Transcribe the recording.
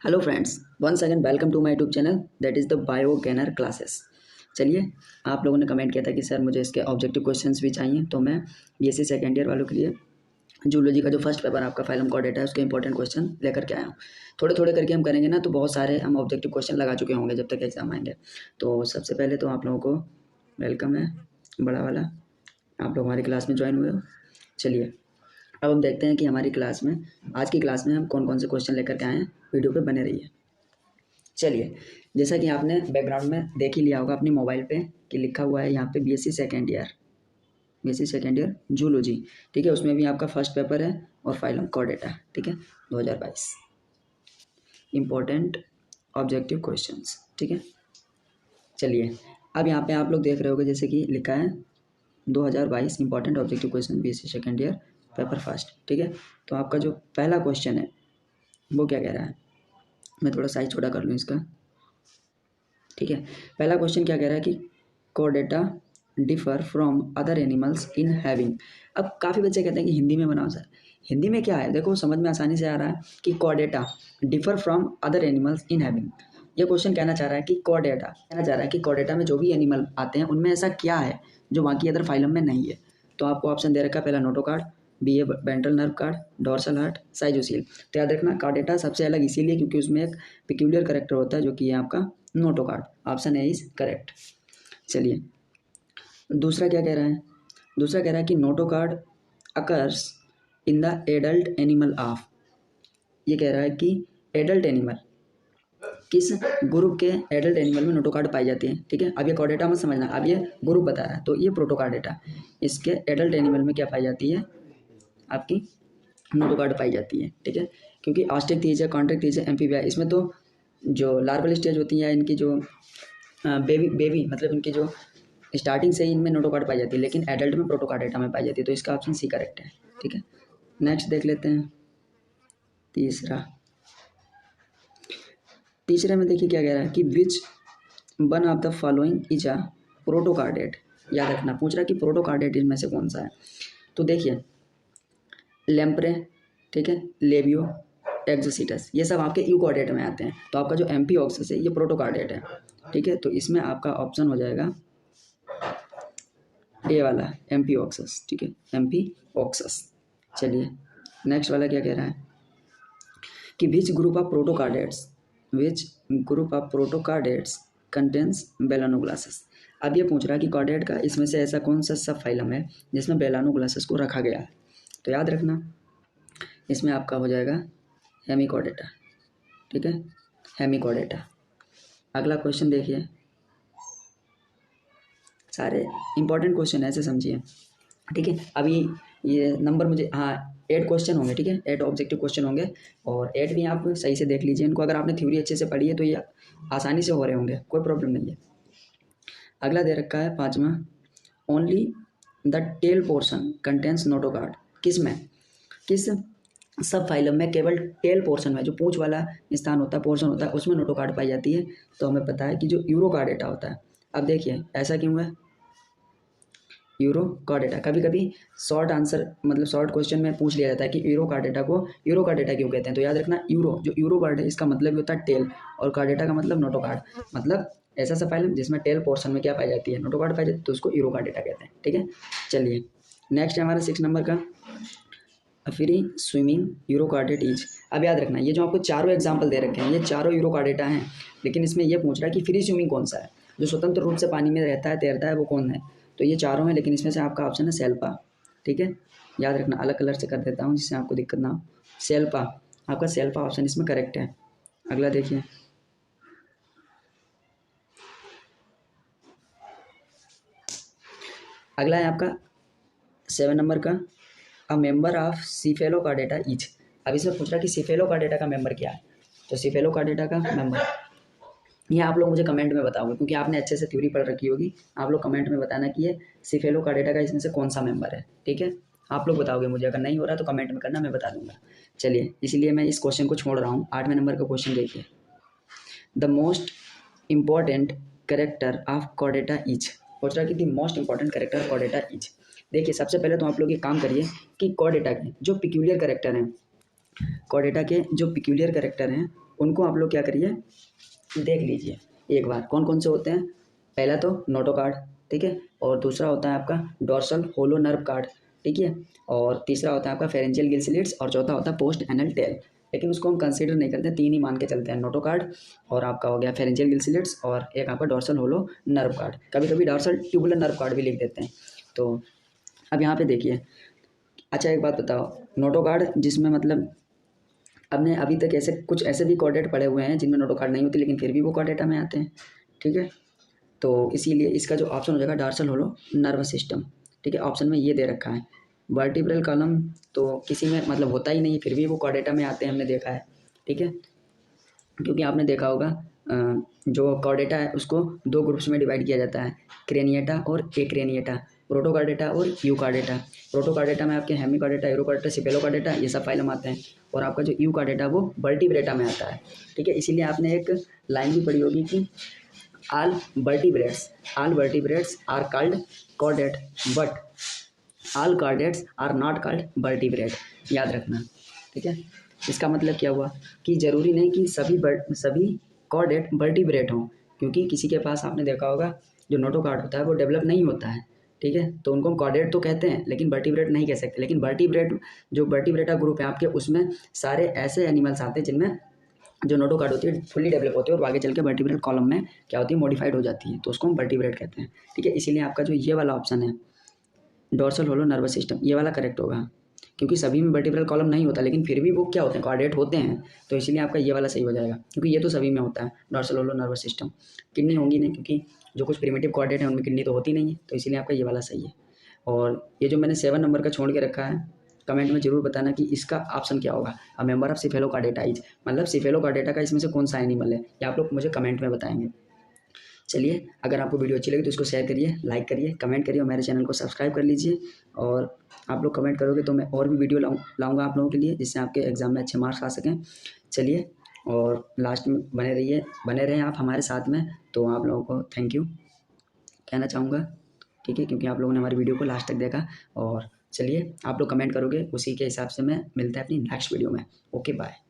Hello friends, once again welcome to my YouTube channel that is the bio gainer classes. चलिए, आप लोगों ने comment किया था कि सर मुझे इसके ऑब्जेक्टिव क्वेश्चंस भी चाहिए, तो मैं बीएससी सेकेंड ईयर वालों के लिए जूलॉजी का जो फर्स्ट पेपर आपका फाइलम कोऑर्डिनेटर है उसके इंपॉर्टेंट क्वेश्चन लेकर के आया हूँ। थोड़े थोड़े करके हम करेंगे ना, तो बहुत सारे हम ऑब्जेक्टिव क्वेश्चन लगा चुके होंगे जब तक एग्जाम आएंगे। तो सबसे पहले तो आप लोगों को वेलकम है बड़ा वाला, आप लोग हमारी क्लास में ज्वाइन हुए हो। चलिए, अब हम देखते हैं कि हमारी क्लास में आज की क्लास में हम कौन कौन से क्वेश्चन लेकर के आए हैं। वीडियो पे बने रहिए। चलिए, जैसा कि आपने बैकग्राउंड में देख ही लिया होगा अपनी मोबाइल पे कि लिखा हुआ है यहाँ पे बीएससी सेकेंड ईयर जूलॉजी। ठीक है, उसमें भी आपका फर्स्ट पेपर है और फाइलम कोऑर्डिनेटर। ठीक है, 2022 इंपॉर्टेंट ऑब्जेक्टिव क्वेश्चंस। ठीक है, चलिए, अब यहाँ पे आप लोग देख रहे होगे जैसे कि लिखा है 2022 important objective question BSc second year paper first. ठीक है, तो आपका जो पहला क्वेश्चन है वो क्या कह रहा है, मैं थोड़ा साइज छोटा कर लूँ इसका। ठीक है, पहला क्वेश्चन क्या कह रहा है कि Chordata differ from other animals in having. अब काफ़ी बच्चे कहते हैं कि हिंदी में बनाओ सर। हिंदी में क्या है, देखो समझ में आसानी से आ रहा है कि Chordata differ from other animals in having. ये क्वेश्चन कहना चाह रहा है कि कोर्डेटा में जो भी एनिमल आते हैं उनमें ऐसा क्या है जो बाकी अदर फाइलम में नहीं है। तो आपको ऑप्शन दे रखा है, पहला notochord, b a ventral nerve cord, dorsal heart, साइजोसील। तो याद रखना कार्डेटा सबसे अलग इसीलिए क्योंकि उसमें एक पिक्यूलियर करेक्टर होता है जो कि है आपका notochord. Option A is correct. चलिए, दूसरा क्या कह रहा है, दूसरा कह रहा है कि notochord occurs in the adult animal of. ये कह रहा है कि एडल्ट एनिमल किस ग्रुप के एडल्ट एनिमल में नोटोकार्ड पाई जाती है। ठीक है, अब ये कॉर्डेटा मत समझना, अब ये ग्रुप बता रहा है, तो ये प्रोटोकार्डेटा इसके एडल्ट एनिमल में क्या पाई जाती है, आपकी नोटोकार्ड पाई जाती है। ठीक है, क्योंकि ऑस्टिक थीज है, कॉन्ट्रैक्ट थीज है, एम्फीबिया, इसमें तो जो लार्वल स्टेज होती है इनकी जो बेबी मतलब इनकी जो स्टार्टिंग से ही इनमें नोटोकार्ड पाई जाती है, लेकिन एडल्ट में प्रोटोकार्डेटा में पाई जाती है। तो इसका ऑप्शन सी करेक्ट है। ठीक है, नेक्स्ट देख लेते हैं तीसरे में देखिए क्या कह रहा है कि which one of the following is a protochordate. याद रखना, पूछ रहा है कि प्रोटोकार्डेट इनमें से कौन सा है। तो देखिए, लेम्प्रे, ठीक है, लेबियो, एक्सोसीटस, ये सब आपके यूकार्डेट में आते हैं। तो आपका जो एम्फीऑक्सस है ये प्रोटोकार्डेट है। ठीक है, तो इसमें आपका ऑप्शन हो जाएगा ए वाला एम्फीऑक्सस। ठीक है, एम्फीऑक्सस। चलिए, नेक्स्ट वाला क्या कह रहा है कि विच ग्रुप ऑफ प्रोटोकार्डेट्स कंटेन्स बेलानोग्लासेस। अब ये पूछ रहा है कि कार्डेट का इसमें से ऐसा कौन सा सब फाइलम है जिसमें बेलानोग्लासेस को रखा गया है। तो याद रखना, इसमें आपका हो जाएगा हेमिकॉर्डेटा। ठीक है, हेमिकॉर्डेटा। अगला क्वेश्चन देखिए, सारे इंपॉर्टेंट क्वेश्चन ऐसे समझिए। ठीक है, अभी ये नंबर मुझे 8 क्वेश्चन होंगे। ठीक है, 8 ऑब्जेक्टिव क्वेश्चन होंगे और 8 भी आप सही से देख लीजिए इनको। अगर आपने थ्योरी अच्छे से पढ़ी है तो ये आसानी से हो रहे होंगे, कोई प्रॉब्लम नहीं है। अगला दे रखा है पाँचवा, only the tail portion contains notochord. किस सब फाइलम में केवल टेल पोर्शन में जो पूंछ वाला स्थान होता है, पोर्शन होता है, उसमें नोटोकार्ड पाई जाती है। तो हमें पता है कि जो यूरोकार्डेटा होता है। अब देखिए ऐसा क्यों है, यूरोकार्डेटा कभी कभी शॉर्ट आंसर मतलब शॉर्ट क्वेश्चन में पूछ लिया जाता है कि यूरोकार्डेटा को यूरोकार्डेटा क्यों कहते हैं। तो याद रखना, जो यूरोकार्ड है इसका मतलब होता है टेल, और कार्डेटा का मतलब नोटोकार्ड। मतलब ऐसा सा फाइलम जिसमें टेल पोर्शन में क्या पाई जाती है, नोटोकार्ड पाई जाती है, तो उसको यूरोकार्डेटा कहते हैं। ठीक है, चलिए, नेक्स्ट है हमारा 6 नंबर का, फ्री स्विमिंग यूरोकार्डेट इज। अब याद रखना, ये जो आपको चारों एग्जाम्पल दे रखे हैं ये चारों यूरोकार्डेटा हैं, लेकिन इसमें ये पूछ रहा है कि फ्री स्विमिंग कौन सा है, जो स्वतंत्र रूप से पानी में रहता है, तैरता है, वो कौन है। तो ये चारों हैं, लेकिन इसमें से आपका ऑप्शन है सेल्पा। ठीक है, याद रखना, अलग कलर से कर देता हूँ जिससे आपको दिक्कत ना हो। सेल्पा, आपका सेल्पा ऑप्शन इसमें करेक्ट है। अगला देखिए, अगला है आपका 7 नंबर का, अ मेंबर ऑफ सिफेलोकार्डेटा इज। अब इसमें पूछ रहा है कि सिफेलोकार्डेटा का मेंबर क्या है। तो सिफेलोकार्डेटा का मेंबर, ये आप लोग मुझे कमेंट में बताओगे क्योंकि आपने अच्छे से थ्योरी पढ़ रखी होगी। आप लोग कमेंट में बताना कि ये सिफेलोकार्डेटा का इसमें से कौन सा मेंबर है। ठीक है, आप लोग बताओगे मुझे, अगर नहीं हो रहा तो कमेंट में करना, मैं बता दूंगा। चलिए, इसलिए मैं इस क्वेश्चन को छोड़ रहा हूँ। 8वें नंबर का क्वेश्चन देखिए, the most important character of Chordata is. पूछ रहा है कि the most important character of Chordata is. देखिए, सबसे पहले तो आप लोग ये काम करिए कि कॉर्डेटा के जो पिक्यूलियर करेक्टर हैं, कॉर्डेटा के जो पिक्यूलियर करेक्टर हैं उनको आप लोग क्या करिए, देख लीजिए एक बार कौन कौन से होते हैं। पहला तो नोटोकार्ड, ठीक है, और दूसरा होता है आपका डोर्सल होलो नर्व कार्ड, ठीक है, और तीसरा होता है आपका फेरेंजियल गिल स्लिट्स, और चौथा होता है पोस्ट एनल टेल। लेकिन उसको हम कंसीडर नहीं करते, तीन ही मान के चलते हैं, नोटोकार्ड और आपका हो गया फेरेंजियल गिल स्लिट्स और एक आपका डोर्सल होलो नर्व कार्ड, कभी कभी डोर्सल ट्यूबुलर नर्व कार्ड भी लिख देते हैं। तो अब यहाँ पे देखिए, अच्छा एक बात बताओ, नोटोकार्ड जिसमें मतलब हमने अभी तक ऐसे कुछ ऐसे भी कॉर्डेट पड़े हुए हैं जिनमें नोटोकार्ड नहीं होती, लेकिन फिर भी वो कॉर्डेटा में आते हैं, ठीक है। तो इसीलिए इसका जो ऑप्शन हो जाएगा डोर्सल होलो नर्वस सिस्टम, ठीक है। ऑप्शन में ये दे रखा है। वर्टिब्रल कॉलम तो किसी में मतलब होता ही नहीं, फिर भी वो कॉर्डेटा में आते हैं, हमने देखा है, ठीक है। क्योंकि आपने देखा होगा जो कॉर्डेटा है उसको दो ग्रुप्स में डिवाइड किया जाता है, क्रेनिएटा और एक्रेनिएटा, प्रोटोकार्डेटा और यूकार्डेटा। प्रोटोकार्डेटा में आपके हेमिकार्डेटा, यूरोकार्डेटा, सिपेलोकार्डेटा ये सब फाइलम आते हैं, और आपका जो यूकार्डेटा वो वर्टिब्रेटा में आता है, ठीक है। इसीलिए आपने एक लाइन भी पढ़ी होगी कि all vertebrates are called chordate, but all chordates are not called vertebrate, याद रखना, ठीक है। इसका मतलब क्या हुआ कि ज़रूरी नहीं कि सभी कॉर्डेट वर्टिब्रेट हों, क्योंकि किसी के पास आपने देखा होगा जो नोटोकार्ड होता है वो डेवलप नहीं होता है, ठीक है, तो उनको हम कॉर्डेट तो कहते हैं लेकिन वर्टिब्रेट नहीं कह सकते। लेकिन वर्टिब्रेट जो वर्टिब्रेटा ग्रुप है आपके, उसमें सारे ऐसे एनिमल्स आते हैं जिनमें जो नोटोकार्ड होती है फुल्ली डेवलप होती है और आगे चल के वर्टिब्रेट कॉलम में क्या होती है, मॉडिफाइड हो जाती है, तो उसको हम वर्टिब्रेट कहते हैं, ठीक है। इसीलिए आपका जो ये वाला ऑप्शन है डोर्सल होलो नर्वस सिस्टम, ये वाला करेक्ट होगा, क्योंकि सभी में वर्टिब्रल कॉलम नहीं होता, लेकिन फिर भी वो क्या होते हैं, कॉर्डेट होते हैं, तो इसीलिए आपका ये वाला सही हो जाएगा, क्योंकि ये तो सभी में होता है dorsal hollow nervous system. Kidney होंगी नहीं, क्योंकि जो कुछ प्रिमिटिव कॉर्डेट है उनमें किडनी तो होती नहीं है, तो इसीलिए आपका ये वाला सही है। और ये जो मैंने 7 नंबर का छोड़ के रखा है, कमेंट में जरूर बताना कि इसका ऑप्शन क्या होगा। अ मेंबर ऑफ सिफेलोकार्डेटाइज, मतलब सिफेलोकार्डेटा का इसमें से कौन सा एनिमल है, ये आप लोग मुझे कमेंट में बताएंगे। चलिए, अगर आपको वीडियो अच्छी लगी तो इसको शेयर करिए, लाइक करिए, कमेंट करिए और मेरे चैनल को सब्सक्राइब कर लीजिए। और आप लोग कमेंट करोगे तो मैं और भी वीडियो लाऊंगा आप लोगों के लिए, जिससे आपके एग्ज़ाम में अच्छे मार्क्स आ सकें। चलिए, और लास्ट में बने रहें आप हमारे साथ में, तो आप लोगों को थैंक यू कहना चाहूँगा, ठीक है, क्योंकि आप लोगों ने हमारी वीडियो को लास्ट तक देखा। और चलिए, आप लोग कमेंट करोगे उसी के हिसाब से मैं मिलता है अपनी नेक्स्ट वीडियो में। Okay, bye.